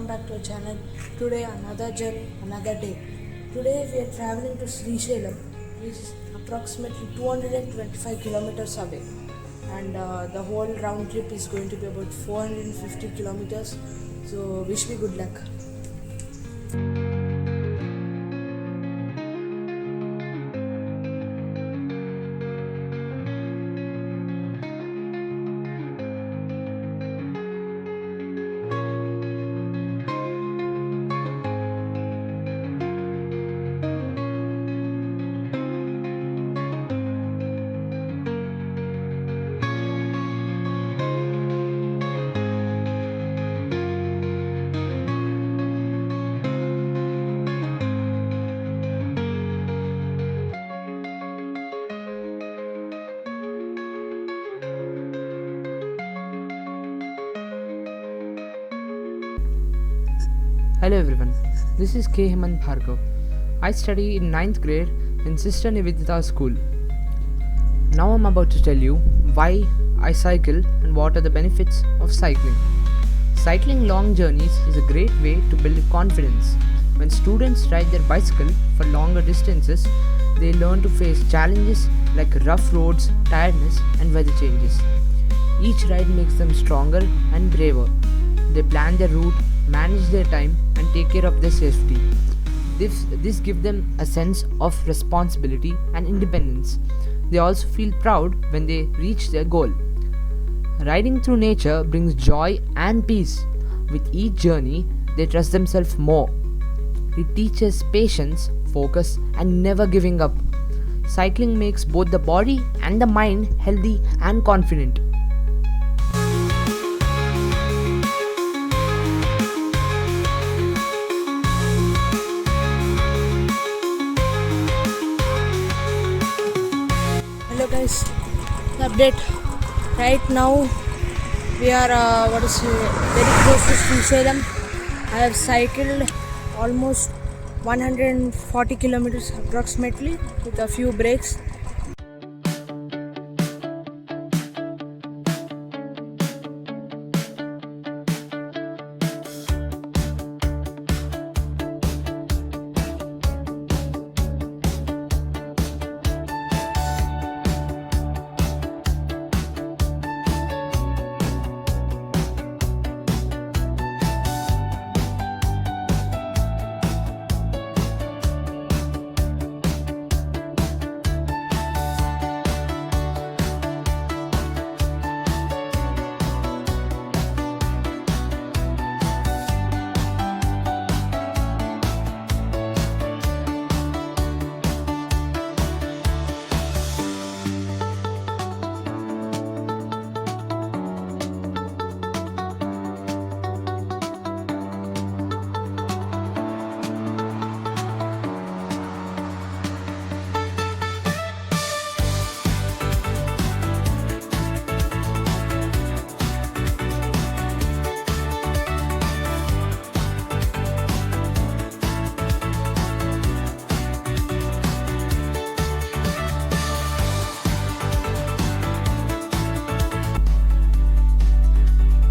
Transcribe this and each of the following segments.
back to our channel. Today another journey, another day. Today we are traveling to Srisailam, which is approximately 225 kilometers away, and the whole round trip is going to be about 450 kilometers. So wish me good luck. Hello everyone, this is K. Hemant Bhargav. I study in 9th grade in Sister Nivedita School. Now I'm about to tell you why I cycle and what are the benefits of cycling. Cycling long journeys is a great way to build confidence. When students ride their bicycle for longer distances, they learn to face challenges like rough roads, tiredness, and weather changes. Each ride makes them stronger and braver. They plan their route, manage their time, and take care of their safety. This gives them a sense of responsibility and independence. They also feel proud when they reach their goal. Riding through nature brings joy and peace. With each journey, they trust themselves more. It teaches patience, focus, and never giving up. Cycling makes both the body and the mind healthy and confident. Hello guys, the update. Right now we are very close to Srisailam. I have cycled almost 140 kilometers approximately with a few breaks.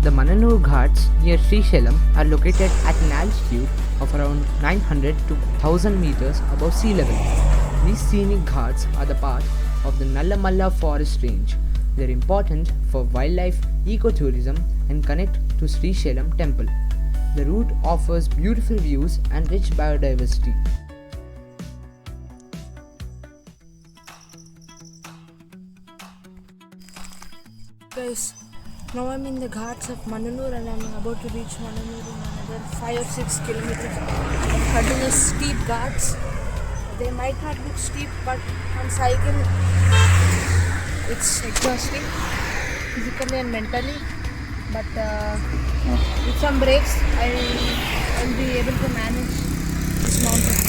The Mananur Ghats near Srisailam are located at an altitude of around 900 to 1000 meters above sea level. These scenic ghats are the part of the Nallamalla forest range. They are important for wildlife, ecotourism, and connect to Srisailam temple. The route offers beautiful views and rich biodiversity. Guys, now I'm in the ghats of Mananur and I'm about to reach Mananur in another 5 or 6 kilometers. Cutting a steep ghats. They might not look steep, but on cycle it's exhausting physically and mentally. But with some breaks, I'll be able to manage this mountain.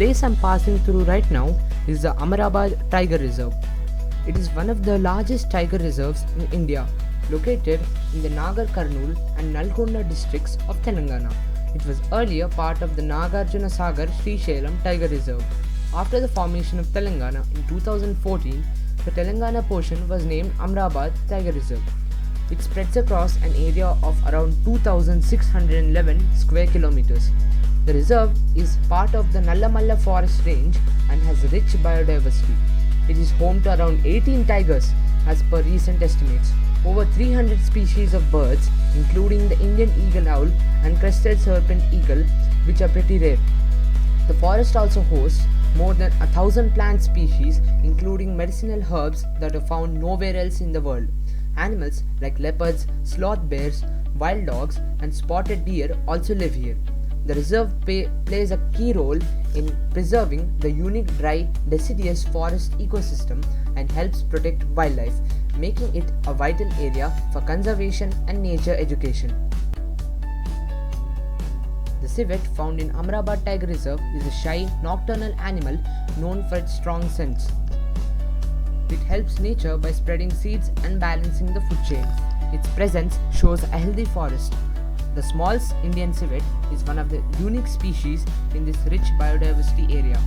place I'm passing through right now is the Amrabad Tiger Reserve. It is one of the largest tiger reserves in India, located in the Nagar Karnool and Nalgonda districts of Telangana. It was earlier part of the Nagarjuna Sagar Srisailam Tiger Reserve. After the formation of Telangana in 2014, the Telangana portion was named Amrabad Tiger Reserve. It spreads across an area of around 2,611 square kilometers. The reserve is part of the Nallamalla forest range and has rich biodiversity. It is home to around 18 tigers as per recent estimates. Over 300 species of birds, including the Indian eagle owl and crested serpent eagle, which are pretty rare. The forest also hosts more than 1,000 plant species, including medicinal herbs that are found nowhere else in the world. Animals like leopards, sloth bears, wild dogs, and spotted deer also live here. The reserve plays a key role in preserving the unique dry deciduous forest ecosystem and helps protect wildlife, making it a vital area for conservation and nature education. The civet found in Amrabad Tiger Reserve is a shy, nocturnal animal known for its strong scents. It helps nature by spreading seeds and balancing the food chain. Its presence shows a healthy forest. The small Indian civet is one of the unique species in this rich biodiversity area.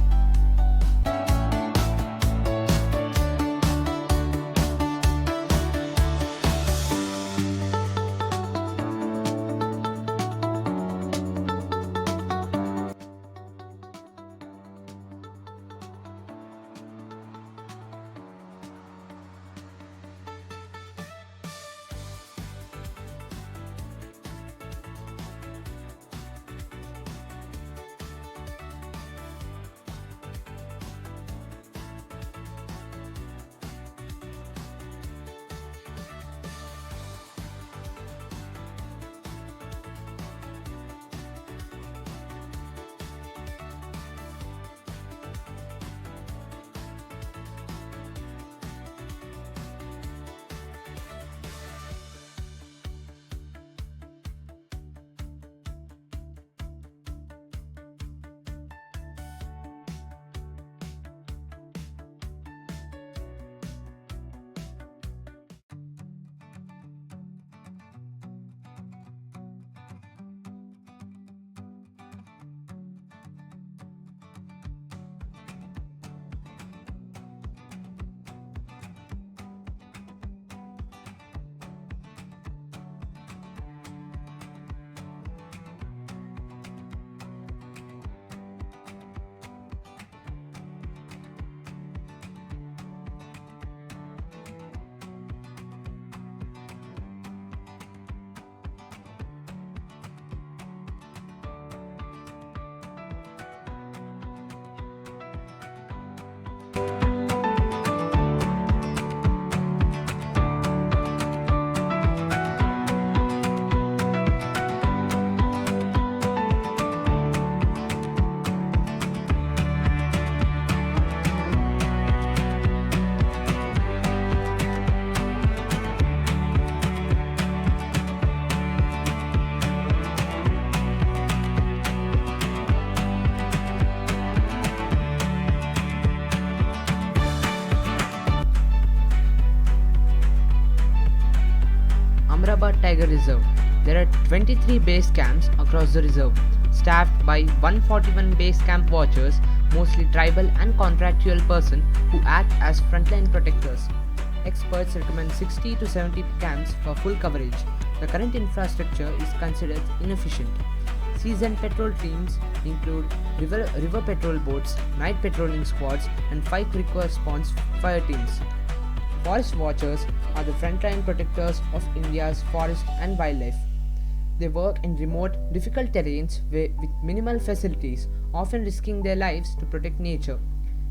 Hyderabad Tiger Reserve. There are 23 base camps across the reserve, staffed by 141 base camp watchers, mostly tribal and contractual persons who act as frontline protectors. Experts recommend 60 to 70 camps for full coverage. The current infrastructure is considered inefficient. Seasoned patrol teams include river patrol boats, night patrolling squads, and 5 quick response fire teams. Forest watchers are the frontline protectors of India's forest and wildlife. They work in remote, difficult terrains with minimal facilities, often risking their lives to protect nature.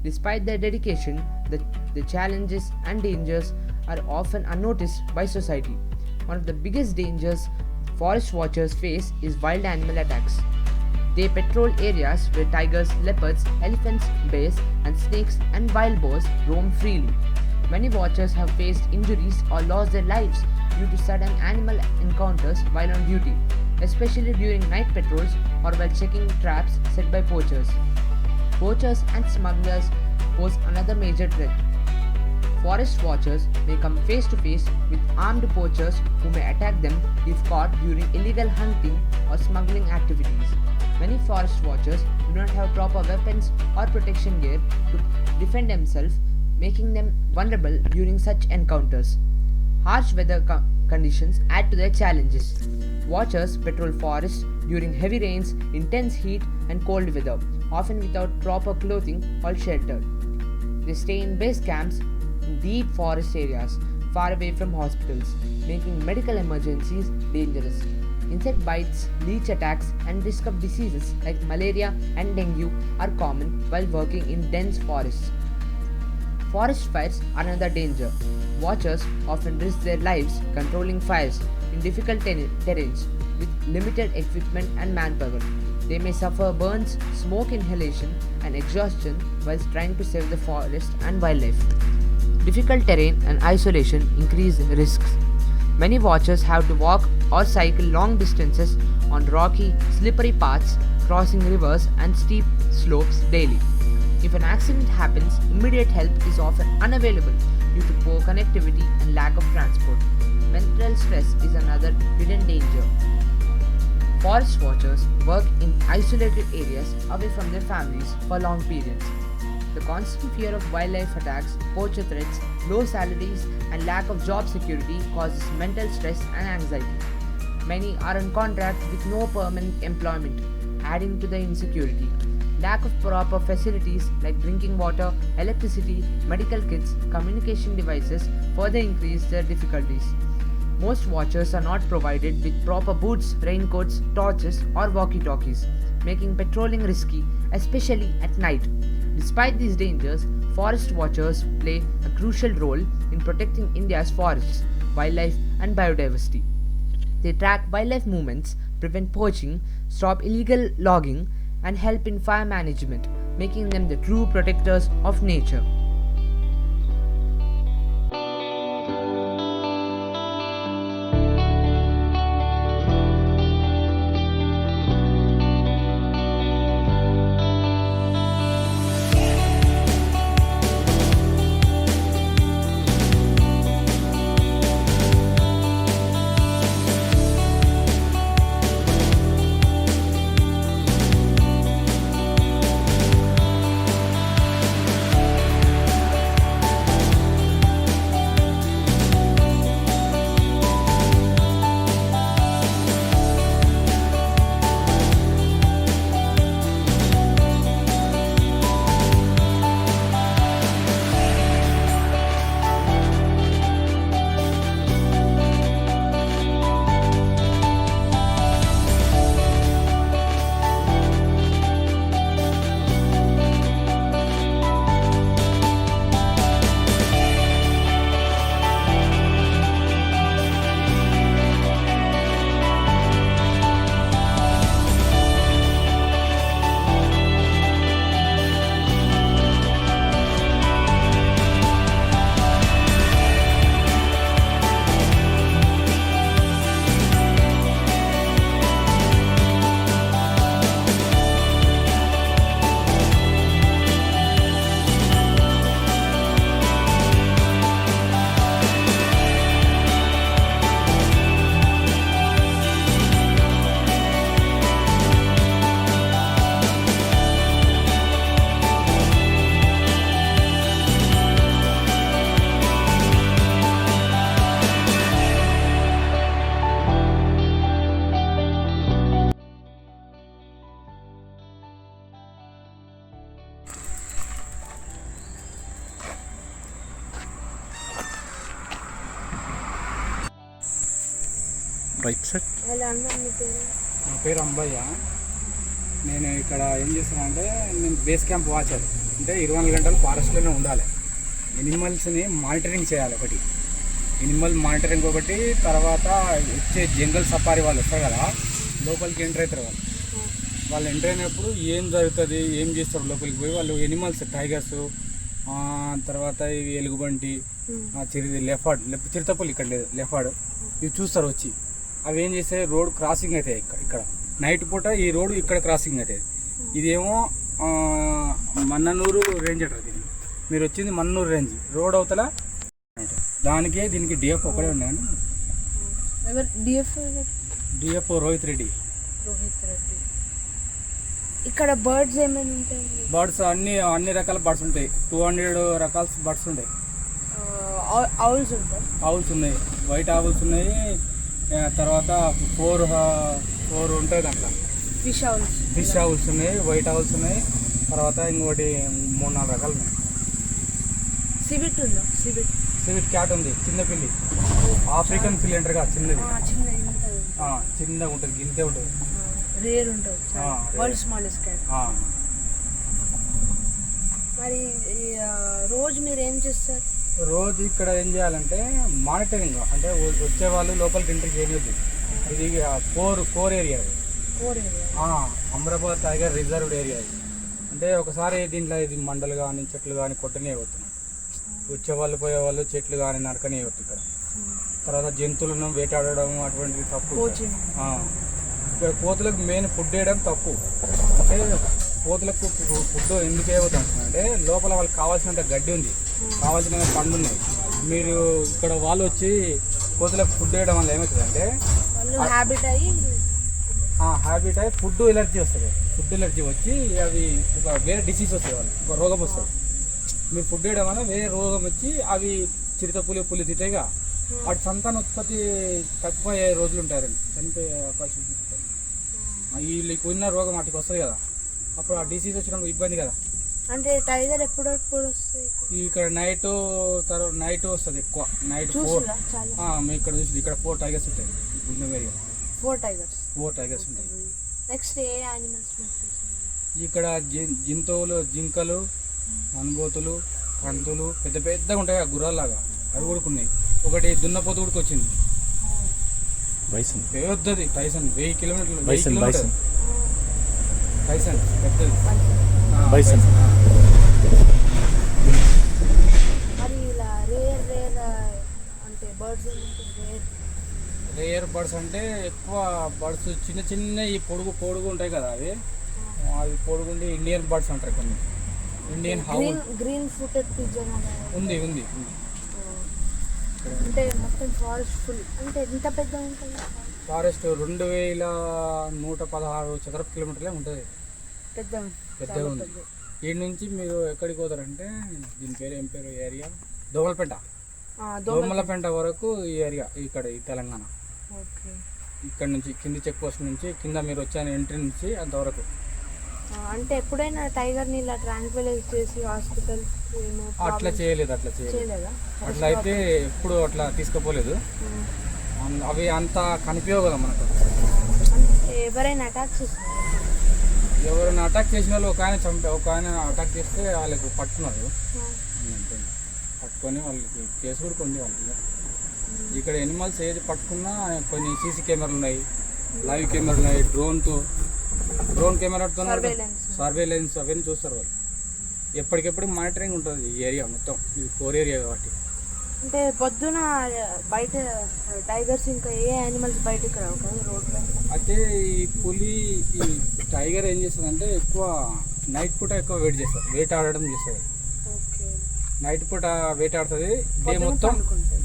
Despite their dedication, the challenges and dangers are often unnoticed by society. One of the biggest dangers forest watchers face is wild animal attacks. They patrol areas where tigers, leopards, elephants, bears, and snakes and wild boars roam freely. Many watchers have faced injuries or lost their lives due to sudden animal encounters while on duty, especially during night patrols or while checking traps set by poachers. poachers and smugglers pose another major threat. Forest watchers may come face to face with armed poachers who may attack them if caught during illegal hunting or smuggling activities. Many forest watchers do not have proper weapons or protection gear to defend themselves, making them vulnerable during such encounters. Harsh weather conditions add to their challenges. Watchers patrol forests during heavy rains, intense heat, and cold weather, often without proper clothing or shelter. They stay in base camps in deep forest areas, far away from hospitals, making medical emergencies dangerous. Insect bites, leech attacks, and risk of diseases like malaria and dengue are common while working in dense forests. Forest fires are another danger. Watchers often risk their lives controlling fires in difficult terrains with limited equipment and manpower. They may suffer burns, smoke inhalation, and exhaustion whilst trying to save the forest and wildlife. Difficult terrain and isolation increase risks. Many watchers have to walk or cycle long distances on rocky, slippery paths, crossing rivers and steep slopes daily. If an accident happens, immediate help is often unavailable due to poor connectivity and lack of transport. Mental stress is another hidden danger. Forest watchers work in isolated areas away from their families for long periods. The constant fear of wildlife attacks, poacher threats, low salaries, and lack of job security causes mental stress and anxiety. Many are on contract with no permanent employment, adding to the insecurity. Lack of proper facilities like drinking water, electricity, medical kits, communication devices further increase their difficulties. Most watchers are not provided with proper boots, raincoats, torches, or walkie-talkies, making patrolling risky, especially at night. Despite these dangers, forest watchers play a crucial role in protecting India's forests, wildlife, and biodiversity. They track wildlife movements, prevent poaching, stop illegal logging, and help in fire management, making them the true protectors of nature. Right set. ఎలా అన్నా మీ పేరు? నా పేరు అంబయ్య. నేను ఇక్కడ ఏం చేస్తానంటే నేను బేస్ క్యాంప్ వాచర్, అంటే 24 గంటలు ఫారెస్ట్లోనే ఉండాలి. ఎనిమల్స్ని మానిటరింగ్ చేయాలి ఒకటి, ఎనిమల్ మానిటరింగ్ ఒకటి. తర్వాత వచ్చే జంగల్ సఫారీ వాళ్ళు వస్తారు కదా, లోపలికి ఎంటర్ అవుతారు వాళ్ళు ఎంటర్ అయినప్పుడు ఏం జరుగుతుంది, ఏం చేస్తారు లోపలికి పోయి వాళ్ళు ఎనిమల్స్, టైగర్స్, తర్వాత ఇవి ఎలుగుబంటి, చిరుతపులు ఇక్కడ లేదు, లెఫార్డ్, ఇవి చూస్తారు వచ్చి. అవి ఏం చేస్తాయి, రోడ్ క్రాసింగ్ అవుతాయి ఇక్కడ నైట్ పూట ఈ రోడ్డు ఇక్కడ క్రాసింగ్ అవుతుంది. ఇదేమో మన్ననూరు రేంజ్ అంటారు దీన్ని. మీరు వచ్చింది మన్నూరు రేంజ్ రోడ్ అవతల. దానికి దీనికి డిఎఫ్ ఒకడే ఉన్నాయని. డిఎఫ్ రోహిత్ రెడ్డి. ఇక్కడ బర్డ్స్ ఏమైనా ఉంటాయి? బర్డ్స్ అన్ని రకాల బర్డ్స్ ఉంటాయి. 200 రకాల బర్డ్స్ ఉంటాయి. ఔల్స్ ఉంటాయి. ఆవుల్స్ ఉన్నాయి, వైట్ ఆవుల్స్ ఉన్నాయి. తర్వాత 4 ఉంటాయి దాంట్లో. ఫిష్ ఆవుల్స్ ఉన్నాయి, వైట్ ఆవుల్స్ ఉన్నాయి. తర్వాత ఇంకోటి 3-4 రకాలు ఉన్నాయి. సివిట్ ఉందా? సివిట్ క్యాట్ ఉంది, చిన్న పిల్లి. ఆఫ్రికన్ పిల్లి అంటారు కదా, చిన్నది. చిన్నగా ఉంటుంది, గింతే ఉంటుంది. రేర్ ఉంటుంది. World smallest cat. మరి రోజు మీరు ఏం చేస్తారు? రోజు ఇక్కడ ఏం చేయాలంటే మానిటరింగ్, అంటే వచ్చే వాళ్ళు లోపలికి ఎంట్రీ చేయలేదు. ఇది core area. Amrabad tiger reserved area. అంటే ఒకసారి దీంట్లో ఇది మండలు కానీ చెట్లు కానీ కొట్టనే అవుతున్నాయి. వచ్చేవాళ్ళు పోయేవాళ్ళు చెట్లు కానీ నరకనే అవుతుంది ఇక్కడ. తర్వాత జంతువులను వేటాడడం అటువంటిది తప్పు. ఇక్కడ కోతులకు మెయిన్ ఫుడ్ వేయడం తప్పు. అంటే కోతులకు ఫుడ్ ఎందుకు వేయబోతుంది అంటే లోపల వాళ్ళకి కావాల్సినంత గడ్డి ఉంది, కావాల్సిన పండు ఉన్నాయి. మీరు ఇక్కడ వాళ్ళు వచ్చి కోతులకు ఫుడ్ వేయడం వల్ల ఏమవుతుందంటే హ్యాబిట్ అయ్యి ఫుడ్ ఎలర్జీ వస్తుంది. ఫుడ్ ఎలర్జీ వచ్చి అవి వేరే డిసీజ్ వస్తుంది, వాళ్ళు ఒక రోగం వస్తుంది. మీరు ఫుడ్ వేయడం వల్ల వేరే రోగం వచ్చి అవి చిరుత పులి తింటాయిగా, వాటి సంతానోత్పత్తి తక్కువ అయ్యే రోజులు ఉంటారండి, చనిపోయే అవకాశం ఉంటుంది. వీళ్ళకి ఉన్న రోగం వాటికి వస్తుంది కదా, అప్పుడు ఆ డిసీజ్ వచ్చినప్పుడు ఇబ్బంది కదా. అంటే టైగర్ ఎప్పుడెప్పుడు వస్తుంది ఇక్కడ? నైట్ వస్తుంది ఎక్కువ. నైట్ 4 ఇక్కడ చూసి ఇక్కడ 4 టైగర్స్ ఉంటాయి. గుండెం ఏరియా 4 టైగర్స్ ఉంటాయి. నెక్స్ట్ ఏ యానిమల్స్? ఇక్కడ జంతువులు, జింకలు, అనుభూతులు, కంతులు పెద్ద పెద్దగా ఉంటాయి గుర్రాల్లాగా, అవి కూడా ఉన్నాయి. ఒకటి దున్నపోతు కూడా వచ్చింది, పెద్దది. టైసన్ 1000 కిలోమీటర్లు. టైసన్ పెద్దది. మరి ఇలా రేర్ బర్డ్స్ అంటే ఎక్కువ బర్డ్స్ చిన్న ఈ పొడుగు ఉంటాయి కదా, అవి పొడుగుండి ఇండియన్ బర్డ్స్ అంటారు. కొన్ని ఇండియన్ గ్రీన్ ఫుటెడ్ పిజన్ ఉంది. అంటే మొత్తం ఫారెస్ట్ ఫుల్. అంటే ఎంత పెద్ద ఉంటుంది ఫారెస్ట్? 2116 చదరపు కిలోమీటర్లే ఉంటుంది. పెద్దగా ఉంది. ఈ నుంచి మీరు ఎక్కడికి పోతారంటే దీని పేరు ఏం పేరు ఏరియా? దోమలపెంట వరకు ఈ ఏరియా ఇక్కడ ఈ తెలంగాణ. ఇక్కడ నుంచి కింది చెక్ పోస్ట్ నుంచి కింద మీరు వచ్చాను ఎంట్రీ నుంచి అంతవరకు. అంటే ఎప్పుడైనా టైగర్ని ఇలా ట్రాంక్విలైజ్ చేసి హాస్పిటల్ అట్లా చేయలేదు. అట్లా అయితే ఎప్పుడు అట్లా తీసుకుపోలేదు. అవి అంత కనిపించవు కదా మనకు. ఎవరైనా అటాక్ చేసిన వాళ్ళు ఒక ఆయన అటాక్ చేస్తే వాళ్ళకి పట్టుకున్నారు. పట్టుకొని వాళ్ళకి కేసు కూడా కొంది వాళ్ళకి. ఇక్కడ ఎనిమల్స్ ఏది పట్టుకున్నా కొన్ని సీసీ కెమెరాలు ఉన్నాయి, లైవ్ కెమెరాలు ఉన్నాయి, డ్రోన్ కెమెరాతో సర్వేలెన్స్ అవన్నీ చూస్తారు వాళ్ళు. ఎప్పటికెప్పుడు మానిటరింగ్ ఉంటుంది ఈ ఏరియా మొత్తం. ఇది కోర్ ఏరియా కాబట్టి. అంటే పొద్దున బయట టైగర్స్ ఇంకా ఏ యానిమల్స్ బయటకు రావు కదా రోడ్ పై? అయితే ఈ పులి, ఈ టైగర్ ఏం చేస్తుంది అంటే ఎక్కువ నైట్ పూట ఎక్కువ వేటాడడం చేస్తుంది. నైట్ పూట వేటాడుతుంది.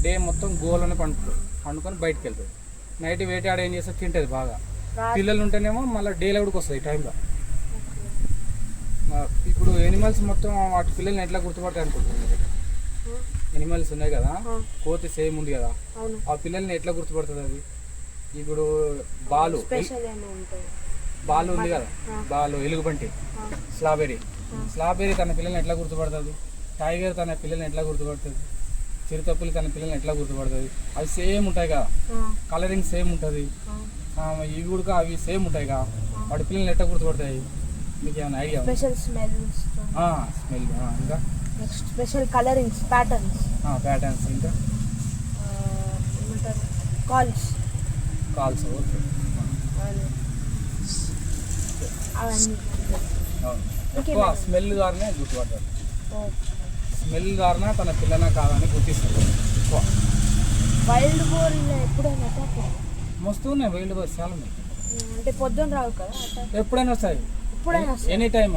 డే మొత్తం గోలోనే పండుకొని బయటకు వెళ్తుంది. నైట్ వేటాడ ఏం చేస్తుంది, తింటుంది బాగా. పిల్లలు ఉంటేనేమో మళ్ళీ డేలో కూడా వస్తుంది ఈ టైంలో. ఇప్పుడు ఎనిమల్స్ మొత్తం వాటి పిల్లల్ని ఎట్లా గుర్తుపడతాయి అనుకుంటున్నారు? ఎనిమల్స్ ఉన్నాయి కదా, కోతి సేమ్ ఉంది కదా, ఆ పిల్లల్ని ఎట్లా గుర్తుపడుతుంది అది? ఇప్పుడు బాలు ఉంది కదా, ఎలుగుబంటి, స్ట్రాబెర్రీ తన పిల్లల్ని ఎట్లా గుర్తుపడుతుంది? టైగర్ తన పిల్లల్ని ఎట్లా గుర్తుపడుతుంది? చిరుతపులి తన పిల్లల్ని ఎట్లా గుర్తుపడుతుంది? అవి సేమ్ ఉంటాయి కదా, కలరింగ్ సేమ్ ఉంటుంది. ఇవి కూడా అవి సేమ్ ఉంటాయి కదా, వాటి పిల్లల్ని ఎట్లా గుర్తుపడతాయి? మీకు ఏమైనా ఐడియా? స్మెల్ ఇంకా నెక్స్ట్ స్పెషల్ కలరింగ్స్, ప్యాటర్న్స్ ఇంకా కాల్స్ ఓకే. ఎక్కువ స్మెల్ ద్వారానే గుర్తుపడతారు. స్మెల్ ద్వారా తన పిల్లన కాదని గుర్తిస్తారు ఎక్కువ. వైల్డ్ బోర్ ఎప్పుడైనా మస్తు ఉన్నాయి వైల్డ్ బోర్స్ చాలా ఉన్నాయి. అంటే పొద్దున్న రావు కదా, ఎప్పుడైనా వస్తాయి, ఎనీ టైం.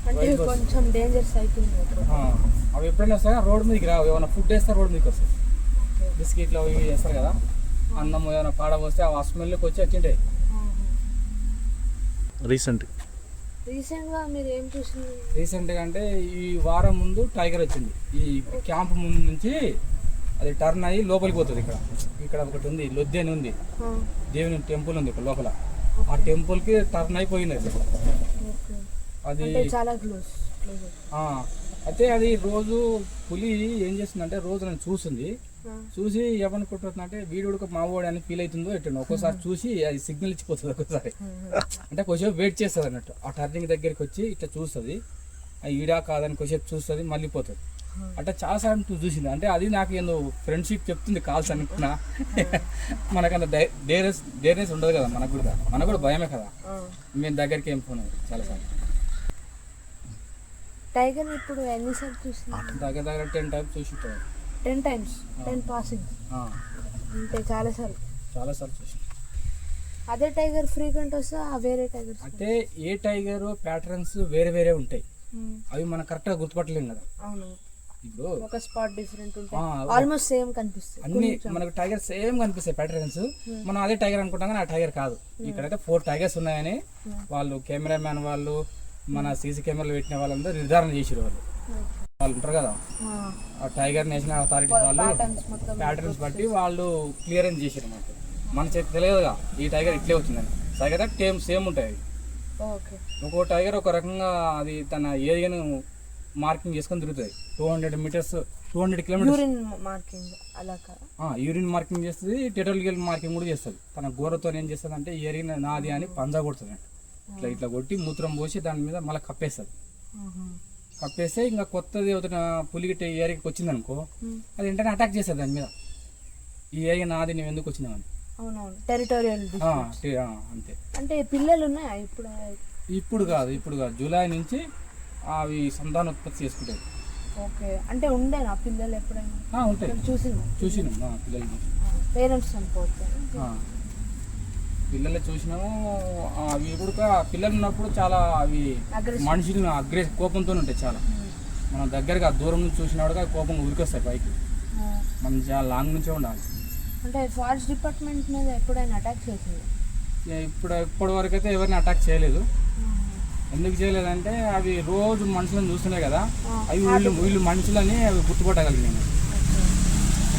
అంటే కొంచెం డేంజర్ సైకిల్. అవి ఎప్పుడైనా వస్తాయి రోడ్ మీదకి రావు, ఏమైనా ఫుడ్ వేస్తే రోడ్ మీదకి వస్తాయి. బిస్కెట్లు ఇవి వేస్తారు కదా, అన్నం ఏమైనా పాడ పోస్తే ఆ స్మెల్కి వచ్చి వచ్చింటాయి. రీసెంట్గా మీరు ఏం చూసింది? రీసెంట్గా అంటే ఈ వారం ముందు టైగర్ వచ్చింది. ఈ క్యాంప్ ముందు నుంచి అది టర్న్ అయ్యి లోపలికి పోతుంది. ఇక్కడ ఒకటి ఉంది, లొద్ది అని ఉంది, దేవుని టెంపుల్ ఉంది ఇక్కడ లోపల. ఆ టెంపుల్కి టర్న్ అయిపోయింది అది. చాలా క్లోజ్. అయితే అది రోజు పులి ఏం చేస్తుందంటే రోజు నన్ను చూస్తుంది, చూసి ఏమనుకుంటుంది అంటే వీడు మావోడు అని ఫీల్ అవుతుందో ఎట్టుండో. ఒక్కోసారి చూసి అది సిగ్నల్ ఇచ్చిపోతుంది, ఒక్కోసారి అంటే కొంచెం వెయిట్ చేస్తుంది అన్నట్టు. ఆ టర్నింగ్ దగ్గరికి వచ్చి ఇట్లా చూస్తుంది, ఈడా కాదని కొంచెం చూస్తుంది, మళ్ళీ పోతుంది. అంటే చాలాసార్లు చూసింది. అంటే అది నాకు ఏందో ఫ్రెండ్షిప్ చెప్తుంది కాల్స్ అనుకున్నా. మనకంత డేర్నెస్ ఉండదు కదా, మనకు కూడా భయమే కదా. మేము దగ్గరికి ఏం పోయినాం చాలాసార్లు. టైగర్ ఇప్పుడు ఎన్నిసార్లు చూసింది? దగ్గర 10 times చూసి 10 times 10 పాసింగ్ అంటే చాలాసార్లు చూసి. అదే టైగర్ ఫ్రీక్వెంట్ వస్తే వేరే టైగర్ అంటే ఏ టైగర్ ప్యాటర్న్స్ వేరే ఉంటాయి, అవి మనం కరెక్ట్గా గుర్తుపట్టలేము కదా. అవును, ఇప్పుడు ఒక స్పాట్ డిఫరెంట్ ఉంటాయి, ఆల్మోస్ట్ సేమ్ కనిపిస్తాయి. అన్ని మనకు టైగర్ సేమ్ కనిపిస్తాయి ప్యాటర్న్స్. మనం అదే టైగర్ అనుకుంటాం కానీ ఆ టైగర్ కాదు. ఇక్కడైతే 4 tigers ఉన్నాయని వాళ్ళు కెమెరామ్యాన్ వాళ్ళు, మన సీసీ కెమెరాలు పెట్టిన వాళ్ళందరూ నిర్ధారణ చేసారు. వాళ్ళు ఉంటారు కదా, ఆ టైగర్ నేషనల్ అథారిటీస్ వాళ్ళు ప్యాటర్న్స్ బట్టి వాళ్ళు క్లియరెన్స్ చేసారు. మన చేతి తెలియదుగా ఈ టైగర్ ఇట్లే వచ్చిందని. టైగర్ సేమ్ ఉంటాయి. ఒక్కో టైగర్ ఒక రకంగా అది తన ఏరియాను మార్కింగ్ చేసుకొని తిరుగుతుంది. 200 meters 200 kilometers యూరిన్ మార్కింగ్ చేస్తుంది, టెరిటోరియల్ మార్కింగ్ కూడా చేస్తుంది. తన గోరతో ఏం చేస్తుంది అంటే ఏరియా నాది అని పంజా కొడుతుంది. ఇట్లా కొట్టి మూత్రం పోసి దాని మీద మళ్ళీ కప్పేస్తుంది. కప్పేస్తే ఇంకా కొత్తది అవుతున్న పులిగిట్ట ఈ ఏరియాకి వచ్చింది అనుకో, అది వెంటనే అటాక్ చేస్తుంది దాని మీద. ఈ ఏరియా నాది, నువ్వు ఎందుకు వచ్చినావని. టెరిటోరియల్ అంతే. అంటే పిల్లలు ఉన్నాయా ఇప్పుడు కాదు జూలై నుంచి అవి సంతానోత్పత్తి చేసుకుంటాయి. ఓకే, అంటే ఉండేనా పిల్లలు ఎప్పుడైనా? ఉంటాయి, చూసినాం పిల్లలు. పేరెంట్స్ చనిపోతాయి, పిల్లలు చూసినాము. అవి కూడా పిల్లలు ఉన్నప్పుడు చాలా అవి మనుషులు కోపంతో ఉంటాయి చాలా. మనం దగ్గరగా దూరం నుంచి చూసినప్పుడు కోపం ఉరికొస్తాయి పైకి. మనం చాలా లాంగ్ నుంచే ఉండాలి. అంటే ఫారెస్ట్ డిపార్ట్మెంట్ మీద ఎప్పుడైనా అటాక్ చేసింది? ఇప్పటి వరకు అయితే ఎవరిని అటాక్ చేయలేదు. ఎందుకు చేయలేదంటే అవి రోజు మనుషులను చూస్తున్నాయి కదా, అవి వీళ్ళు మనుషులని అవి గుర్తుపట్టగలిగినాయి.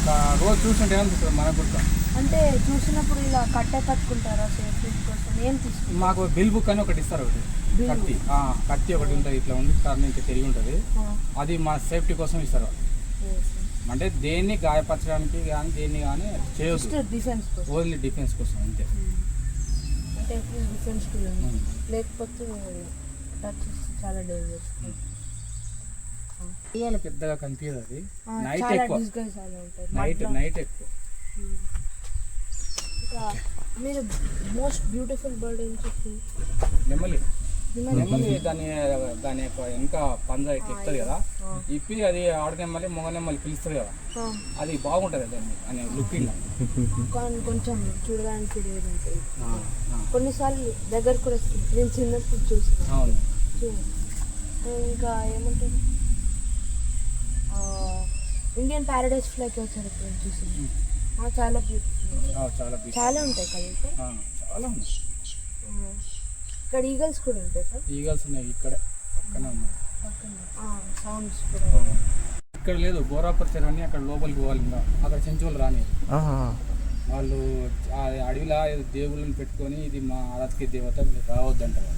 ఒక రోజు చూస్తుంటే ఏమనిపిస్తుంది మనకు కూడా. అంటే చూసినప్పుడు ఇలా కట్టుకుంటారా సేఫ్టీ కోసం? ఏం తీసుకుంటారు? మాకు బిల్ బుక్ అని ఒకటి ఇస్తారు, కత్తి ఒకటి ఉంటుంది, ఇట్లా ఉంది టర్న్ ఇంకా తిరిగి ఉంటుంది. అది మా సేఫ్టీ కోసం ఇస్తారు. అంటే దేన్ని గాయపరచడానికి కానీ దేన్ని కానీ చేయొద్దు, ఓన్లీ డిఫెన్స్ కోసం అంతే. అంటే డిఫెన్స్ లేకపోతే చాలా డేంజర్. ఇవాళ పెద్దగా కనిపించదు, అది నైట్ ఎక్కువ. నైట్ ఎక్కువ. మీరు మోస్ట్ బ్యూటిఫుల్ బర్డ్ ఏం చెప్పి? నెమలి. దాని యొక్క ఇంకా పంజా ఎక్కుతుంది కదా, ఇప్పి అది ఆడనెమ్మలి మొగ నెమ్మలి పిలుస్తుంది కదా, అది బాగుంటుంది దాన్ని అని లుకింగ్. కొంచెం చూడడానికి కొన్నిసార్లు దగ్గర కూడా వస్తుంది. నేను చిన్నప్పుడు చూసాను. అవును. ఇంకా ఏమంటారు, ఇండియన్ ప్యారడైజ్ ఫ్లైకి వచ్చారు ఇప్పుడు చూసింది. చాలా బ్యూటిఫుల్, చాలా ఉంటాయి కదా చాలా ఉన్నాయి. ఇక్కడ ఈగల్స్ కూడా ఉంటాయి కదా? ఈగల్స్ ఉన్నాయి ఇక్కడ పక్కనే ఉన్నాయి. సౌండ్స్ కూడా ఇక్కడ లేదు. బోరాపర్ చెరువు అని అక్కడ లోపలికి పోవాలి, ఇంకా అక్కడ చెంచులు రాని వాళ్ళు అడవిలా దేవుళ్ళని పెట్టుకొని ఇది మా ఆరాధక దేవత మీరు రావద్దంటారు.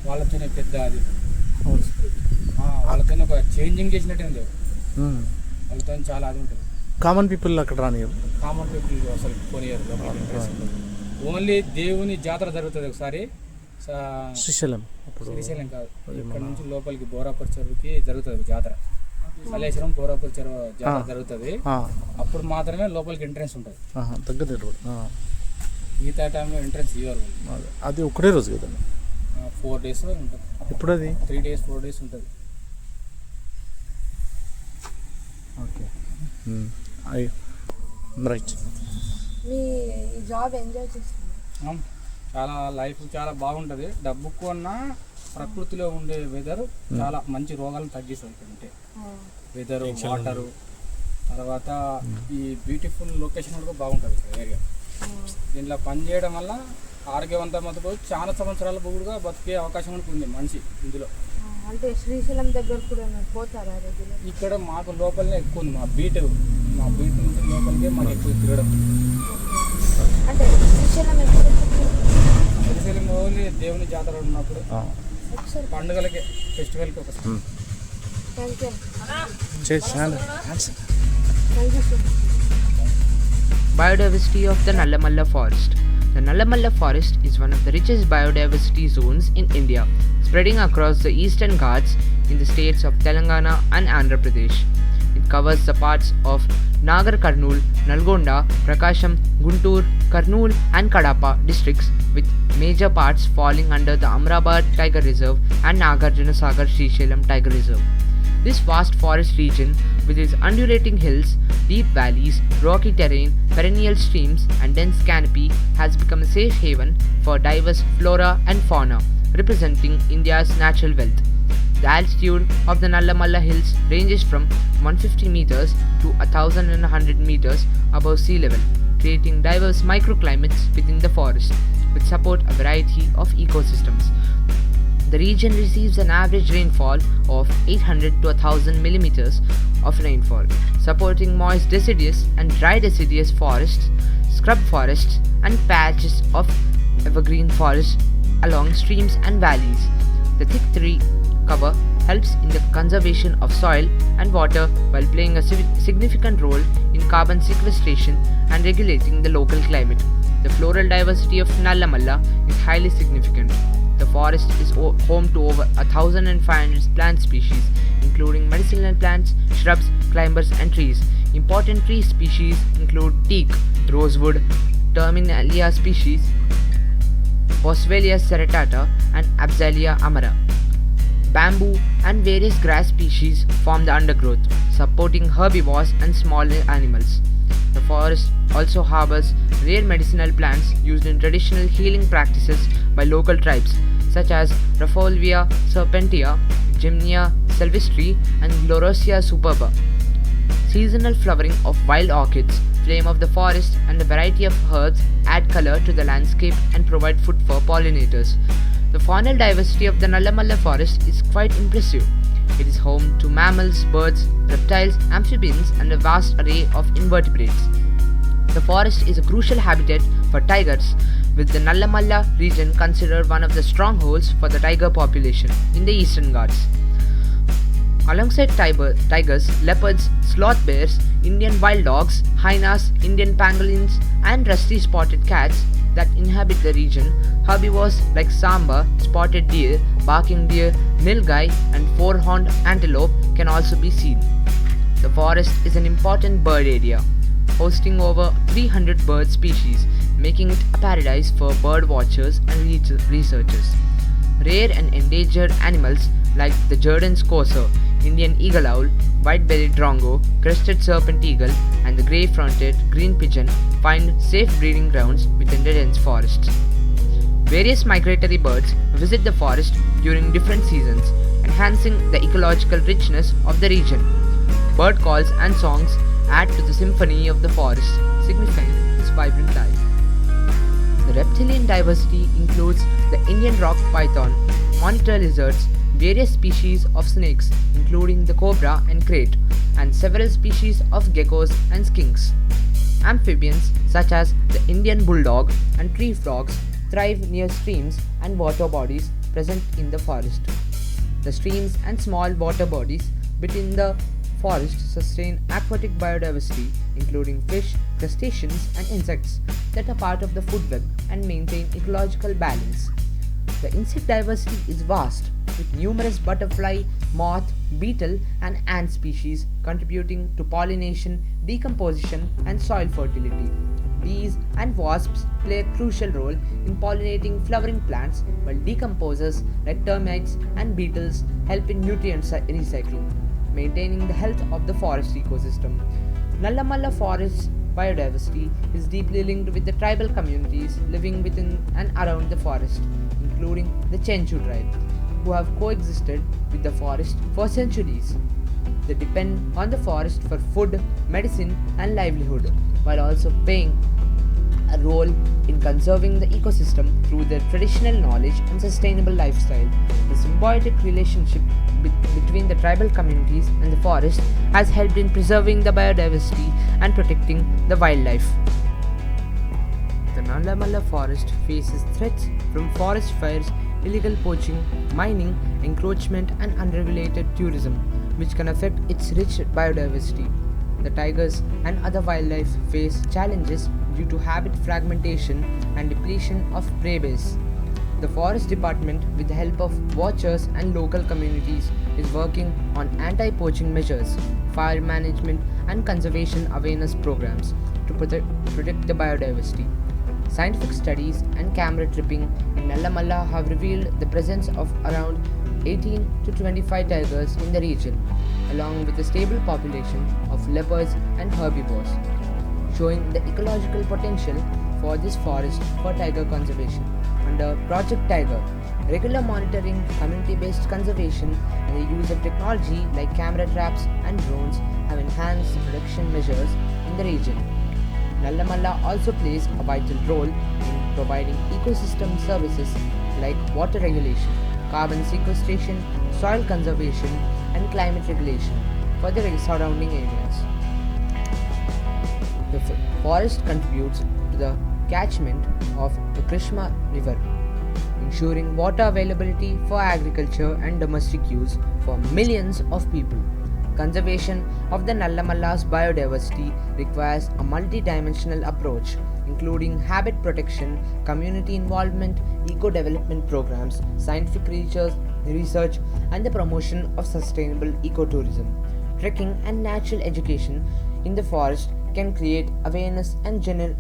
వాళ్ళతోనే పెద్ద అది వాళ్ళతో ఒక చేంజింగ్ చేసినట్టే ఉంది. వాళ్ళతో చాలా అది ఉంటుంది. కామన్ పీపుల్ అక్కడ రాని కామన్ పీపుల్ అసలు కొనియారు. ఓన్లీ దేవుని జాతర జరుగుతుంది ఒకసారి శ్రీశైలం కాదు, ఇక్కడ నుంచి లోపలికి బోరాపర్ చెరువుకి జరుగుతుంది జాతర. మల్లేశ్వరం బోరాపర్ చెరువు జాతర జరుగుతుంది. అప్పుడు మాత్రమే లోపలికి ఎంట్రెన్స్ ఉంటుంది. మిగతా టైంలో ఎంట్రెన్స్ ఇవ్వరు. అది ఒకటే రోజు కదా? 4 days ఉంటుంది. ఇప్పుడు అది 3 days 4 days ఉంటుంది. Okay, right. మీ జాబ్ ఎంజాయ్ చేస్తుంది? చాలా లైఫ్ చాలా బాగుంటుంది. డబ్బు కొన్నా ప్రకృతిలో ఉండే వెదర్ చాలా మంచి రోగాలను తగ్గిస్తుంది ఇక్కడ ఉంటే. వెదర్, వాటరు, తర్వాత ఈ బ్యూటిఫుల్ లొకేషన్ కూడా బాగుంటుంది ఇక్కడ ఏరియా. దీంట్లో పని చేయడం వల్ల ఆరోగ్యవంతమతో చాలా సంవత్సరాల కూడా బతికే అవకాశం కూడా ఉంది మనిషి ఇందులో. అంటే శ్రీశైలం దగ్గర కూడా పోతారా రెగ్యులర్? ఇక్కడ మాకు లోపలనే ఎక్కువ ఉంది. మా బీట్ నుంచి లోపలికే మాకు ఎక్కువ తిరగడం. అంటే శ్రీశైలం ఎప్పుడు? శ్రీశైలం ఓన్లీ దేవుని జాతర ఉన్నప్పుడు, పండుగలకి, ఫెస్టివల్కి ఒకసారి. Thank you. Biodiversity of the Nallamalla Forest. The Nallamalla Forest is one of the richest biodiversity zones in India, spreading across the eastern Ghats in the states of Telangana and Andhra Pradesh. It covers the parts of Nagar Karnool, Nalgonda, Prakasham, Guntur, Karnool and Kadapa districts, with major parts falling under the Amrabad Tiger Reserve and Nagarjunasagar Srisailam Tiger Reserve. This vast forest region, with its undulating hills, deep valleys, rocky terrain, perennial streams, and dense canopy, has become a safe haven for diverse flora and fauna, representing India's natural wealth. The altitude of the Nallamalla Hills ranges from 150 meters to 1100 meters above sea level, creating diverse microclimates within the forest, which support a variety of ecosystems. The region receives an average rainfall of 800 to 1000 millimeters of rainfall, supporting moist deciduous and dry deciduous forests, scrub forests, and patches of evergreen forests along streams and valleys. The thick tree cover helps in the conservation of soil and water while playing a significant role in carbon sequestration and regulating the local climate. The floral diversity of Nallamalla is highly significant. The forest is home to over 1,500 plant species, including medicinal plants, shrubs, climbers, and trees. Important tree species include teak, rosewood, Terminalia species, Boswellia serratata, and Absallia amara. Bamboo and various grass species form the undergrowth, supporting herbivores and small animals. The forest also harbors rare medicinal plants used in traditional healing practices by local tribes, such as Rafflesia serpentia, Gymnea sylvestri, and Gloriosa superba. Seasonal flowering of wild orchids, flame of the forest, and a variety of herbs add color to the landscape and provide food for pollinators. The faunal diversity of the Nallamalla forest is quite impressive. It is home to mammals, birds, reptiles, amphibians, and a vast array of invertebrates. The forest is a crucial habitat for tigers, with the Nallamalla region considered one of the strongholds for the tiger population in the eastern Ghats. Alongside tigers, leopards, sloth bears, Indian wild dogs, hyenas, Indian pangolins, and rusty spotted cats that inhabit the region, herbivores like samba, spotted deer, barking deer, nilgai, and four-horned antelope can also be seen. The forest is an important bird area, hosting over 300 bird species, making it a paradise for bird watchers and researchers. Rare and endangered animals like the Jordan's courser, Indian eagle owl, white-bellied drongo, crested serpent eagle, and the grey-fronted green pigeon find safe breeding grounds within the dense forests. Various migratory birds visit the forest during different seasons, enhancing the ecological richness of the region. Bird calls and songs add to the symphony of the forest, signifying its vibrant life. The reptilian diversity includes the Indian rock python, monitor lizards, various species of snakes, including the cobra and krait, and several species of geckos and skinks. Amphibians such as the Indian bulldog and tree frogs thrive near streams and water bodies present in the forest. The streams and small water bodies within the forest sustain aquatic biodiversity, including fish, crustaceans, and insects that are part of the food web and maintain ecological balance. The insect diversity is vast, with numerous butterfly, moth, beetle, and ant species contributing to pollination, decomposition, and soil fertility. Bees and wasps play a crucial role in pollinating flowering plants, while decomposers like termites and beetles help in nutrient recycling, maintaining the health of the forest ecosystem. Nallamalla forest biodiversity is deeply linked with the tribal communities living within and around the forest, including the Chenchu tribe. who have coexisted with the forest for centuries. They depend on the forest for food, medicine, and livelihood, while also playing a role in conserving the ecosystem through their traditional knowledge and sustainable lifestyle. The symbiotic relationship between the tribal communities and the forest has helped in preserving the biodiversity and protecting the wildlife. The Nallamala forest faces threats from forest fires, illegal poaching, mining, encroachment, and unregulated tourism, which can affect its rich biodiversity. The tigers and other wildlife face challenges due to habit fragmentation and depletion of prey base. The Forest Department, with the help of watchers and local communities, is working on anti-poaching measures, fire management, and conservation awareness programs to protect the biodiversity. Scientific studies and camera tripping in Nallamala have revealed the presence of around 18 to 25 tigers in the region, along with a stable population of leopards and herbivores, showing the ecological potential for this forest for tiger conservation. Under Project Tiger, regular monitoring, community-based conservation, and the use of technology like camera traps and drones have enhanced the protection measures in the region. Nallamala also plays a vital role in providing ecosystem services like water regulation, carbon sequestration, soil conservation, and climate regulation for the surrounding areas. The forest contributes to the catchment of the Krishna River, ensuring water availability for agriculture and domestic use for millions of people. Conservation of the Nallamala's biodiversity requires a multi-dimensional approach, including habitat protection, community involvement, eco-development programs, scientific research, and the promotion of sustainable ecotourism. Trekking and natural education in the forest can create awareness and generate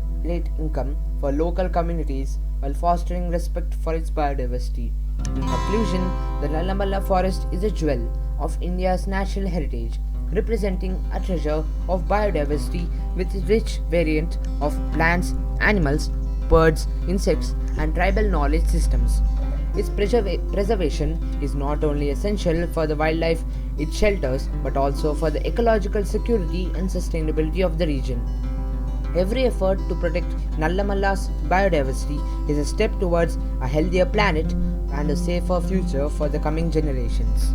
income for local communities while fostering respect for its biodiversity. In conclusion, the Nallamala forest is a jewel of India's natural heritage, representing a treasure of biodiversity with a rich variant of plants, animals, birds, insects, and tribal knowledge systems. Its preservation is not only essential for the wildlife it shelters but also for the ecological security and sustainability of the region. Every effort to protect Nallamala's biodiversity is a step towards a healthier planet and a safer future for the coming generations.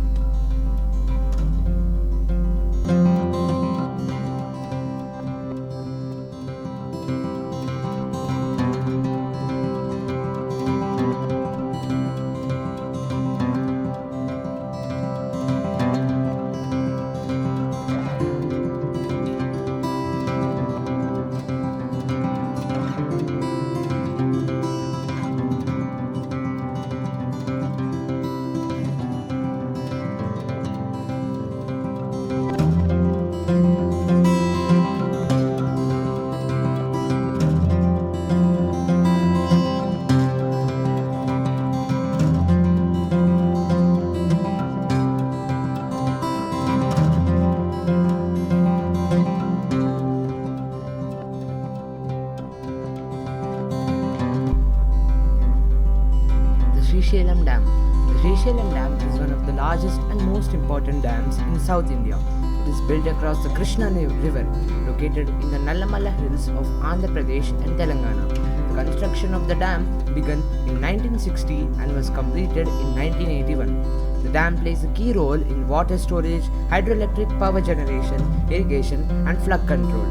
Srisailam Dam. The Srisailam Dam is one of the largest and most important dams in South India. It is built across the Krishna River, located in the Nallamala hills of Andhra Pradesh and Telangana. The construction of the dam began in 1960 and was completed in 1981. The dam plays a key role in water storage, hydroelectric power generation, irrigation, and flood control.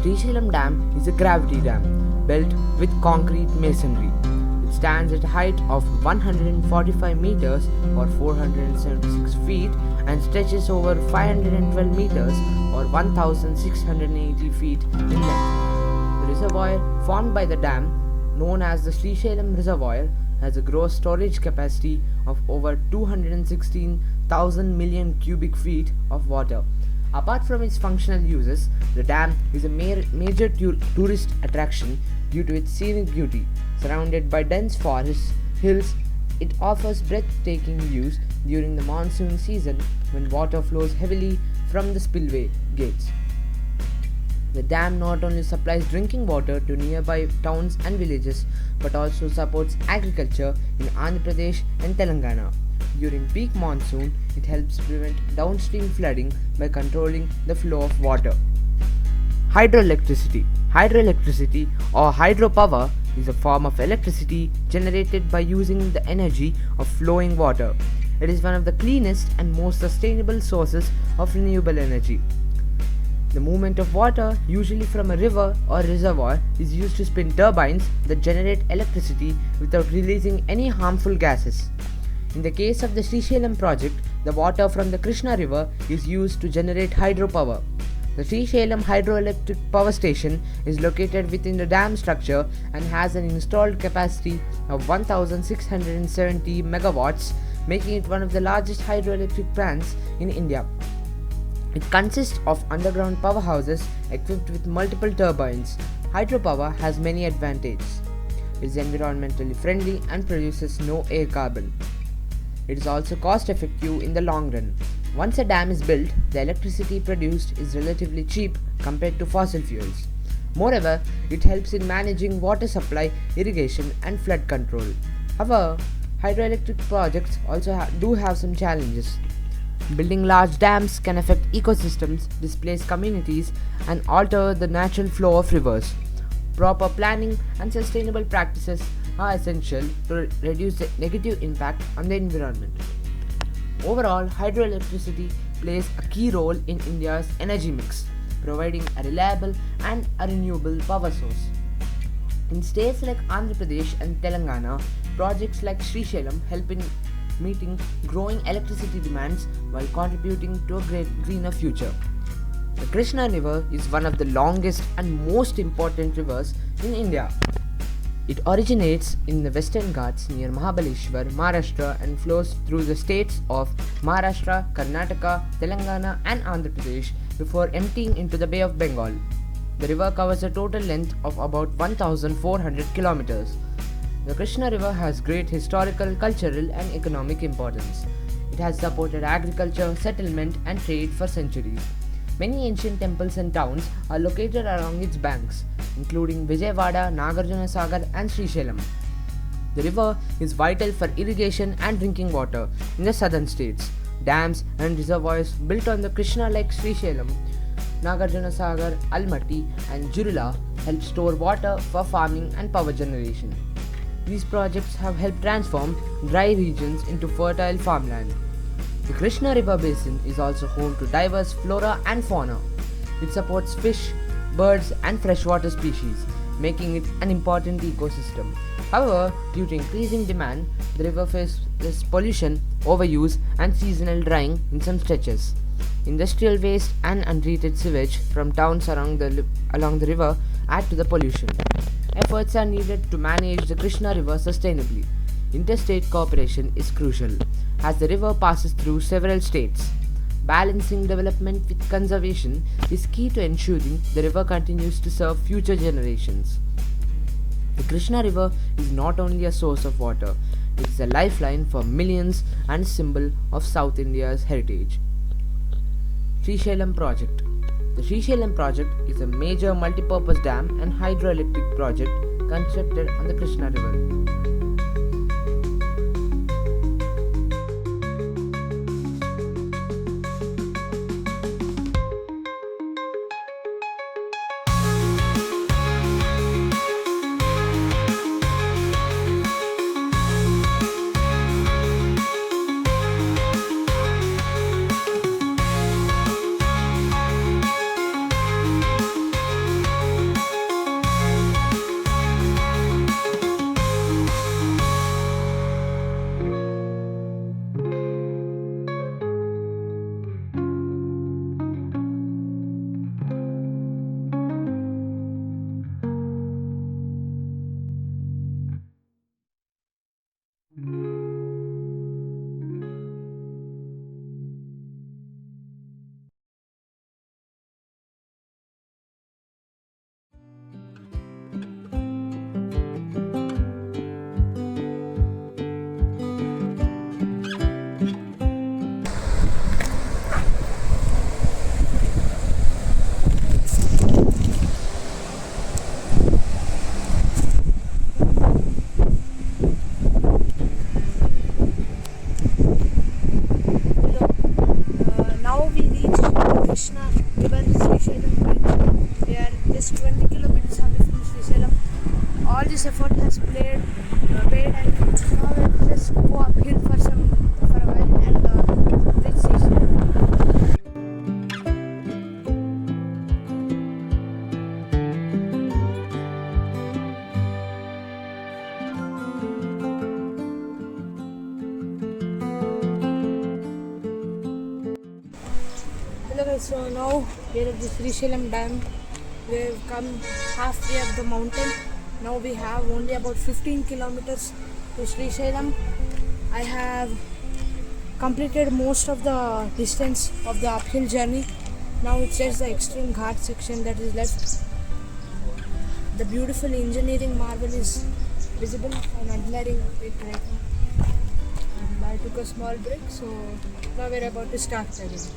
Srisailam Dam is a gravity dam built with concrete masonry. It stands at a height of 145 meters or 476 feet and stretches over 512 meters or 1680 feet in length. The reservoir formed by the dam, known as the Srisailam Reservoir, has a gross storage capacity of over 216,000 million cubic feet of water. Apart from its functional uses, the dam is a major tourist attraction due to its scenic beauty. Surrounded by dense forests, hills, it offers breathtaking views during the monsoon season when water flows heavily from the spillway gates. The dam not only supplies drinking water to nearby towns and villages but also supports agriculture in Andhra Pradesh and Telangana. During peak monsoon, it helps prevent downstream flooding by controlling the flow of water. Hydroelectricity. Hydroelectricity or hydropower is a form of electricity generated by using the energy of flowing water. It is one of the cleanest and most sustainable sources of renewable energy. The movement of water, usually from a river or reservoir, is used to spin turbines that generate electricity without releasing any harmful gases. In the case of the Srisailam project, the water from the Krishna river is used to generate hydropower. The Srisailam hydroelectric power station is located within the dam structure and has an installed capacity of 1670 megawatts, making it one of the largest hydroelectric plants in India. It consists of underground powerhouses equipped with multiple turbines. Hydropower has many advantages. It is environmentally friendly and produces no air carbon. It is also cost effective in the long run. Once a dam is built, the electricity produced is relatively cheap compared to fossil fuels. Moreover, it helps in managing water supply, irrigation, and flood control. However, hydroelectric projects also do have some challenges. Building large dams can affect ecosystems, displace communities, and alter the natural flow of rivers. Proper planning and sustainable practices are essential to reduce the negative impact on the environment. Overall, hydroelectricity plays a key role in India's energy mix, providing a reliable and a renewable power source. In states like Andhra Pradesh and Telangana, projects like Srisailam help in meeting growing electricity demands while contributing to a greener future. The Krishna River is one of the longest and most important rivers in India. It originates in the Western Ghats near Mahabaleshwar, Maharashtra and flows through the states of Maharashtra, Karnataka, Telangana and Andhra Pradesh before emptying into the Bay of Bengal. The river covers a total length of about 1,400 kilometers. The Krishna River has great historical, cultural and economic importance. It has supported agriculture, settlement and trade for centuries. Many ancient temples and towns are located along its banks, including Vijayawada, Nagarjuna Sagar and Srisailam. The river is vital for irrigation and drinking water in the southern states. Dams and reservoirs built on the Krishna like Srisailam, Nagarjuna Sagar, Almaty and Jurila help store water for farming and power generation. These projects have helped transform dry regions into fertile farmland. The Krishna River Basin is also home to diverse flora and fauna. It supports fish, birds and freshwater species, making it an important ecosystem. However, due to increasing demand, the river faces pollution, overuse and seasonal drying in some stretches. Industrial waste and untreated sewage from towns along the river add to the pollution. Efforts are needed to manage the Krishna River sustainably. Interstate cooperation is crucial, as the river passes through several states. Balancing development with conservation is key to ensuring the river continues to serve future generations. The Krishna River is not only a source of water, it is a lifeline for millions and a symbol of South India's heritage. Srisailam Project. The Srisailam project is a major multi-purpose dam and hydroelectric project constructed on the Krishna River. conscious effort has paid, and now let's just go uphill for a while and reach Srisailam. Hello guys, so now we're at the Srisailam Dam. We've come halfway up the mountain. Now we have only about 15 kilometers to Srisailam. I have completed most of the distance of the uphill journey. Now it's just the extreme ghat section that is left. The beautiful engineering marvel is visible. I'm admiring it right now. And I took a small break, so now we're about to start again.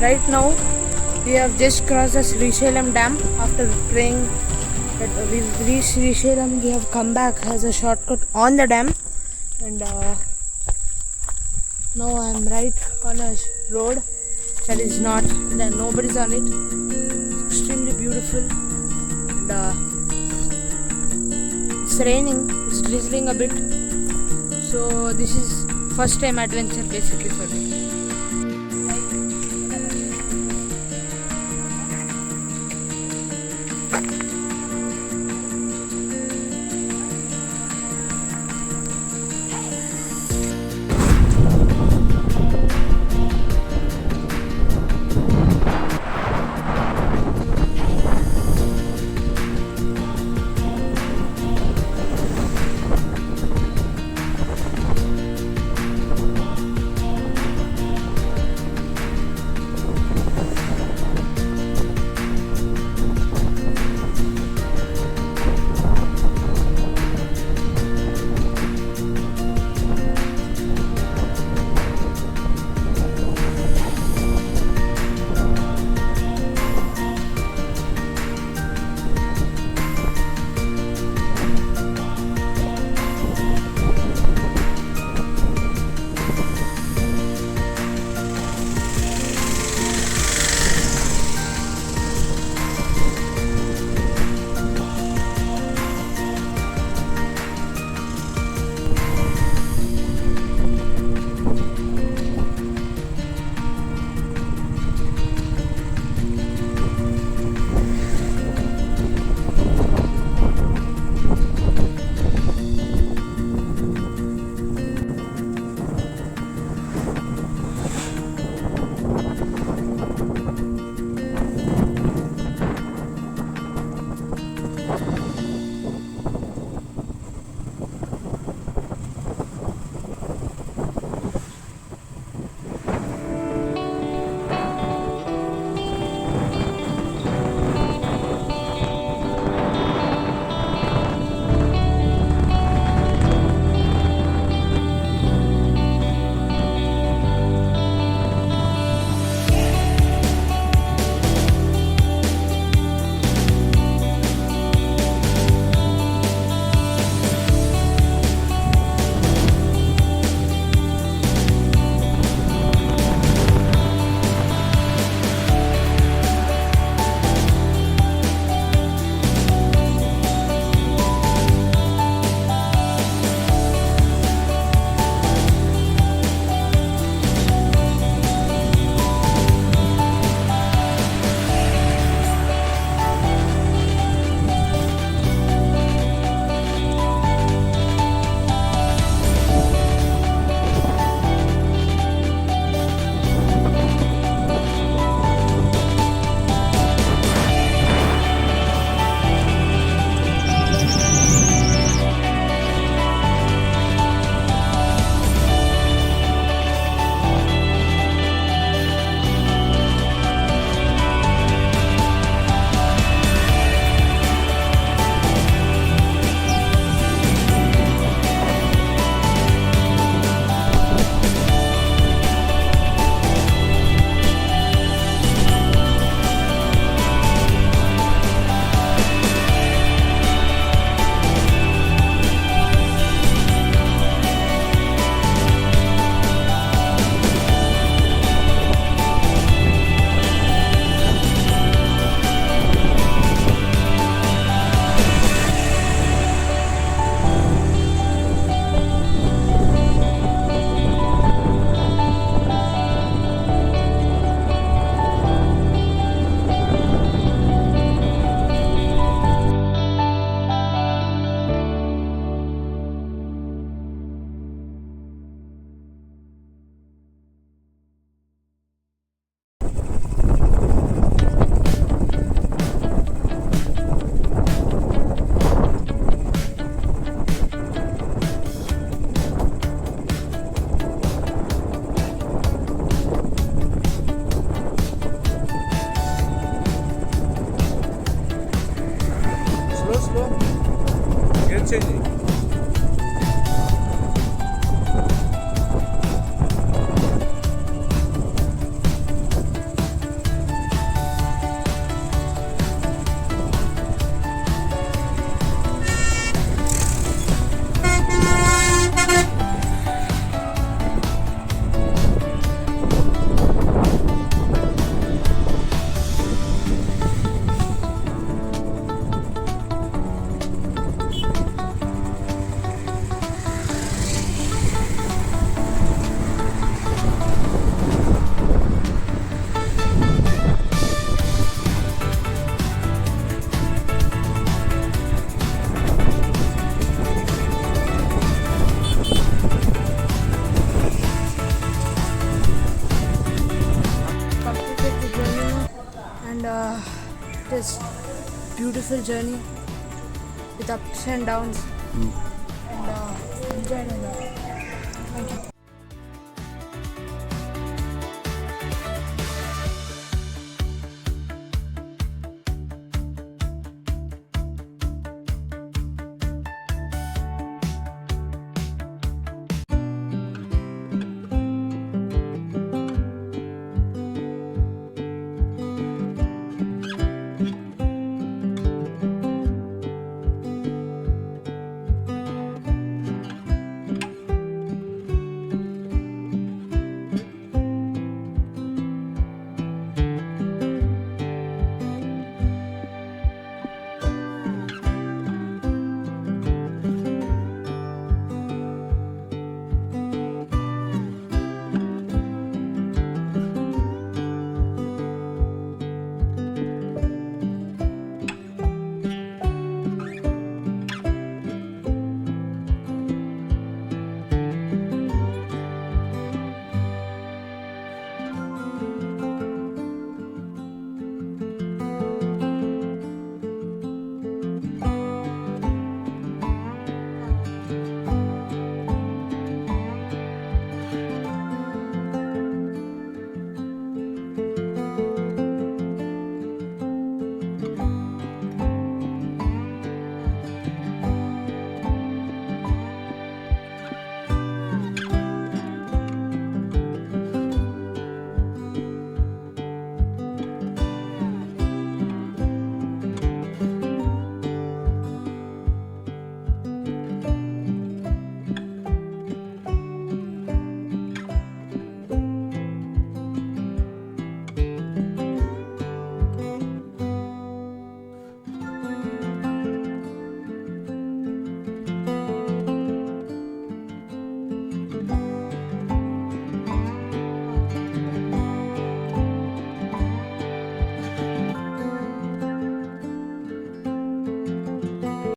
Right now, we have just crossed the Srisailam Dam. After praying that we've reached Srisailam, we have come back as a shortcut on the dam, and now I'm right on a road that is not, that nobody's on it. It's extremely beautiful, and it's raining. It's drizzling a bit, so this is first time adventure basically for me. Slow gear change completed the journey and it is beautiful journey with ups and downs and enjoyed a lot. Thank you.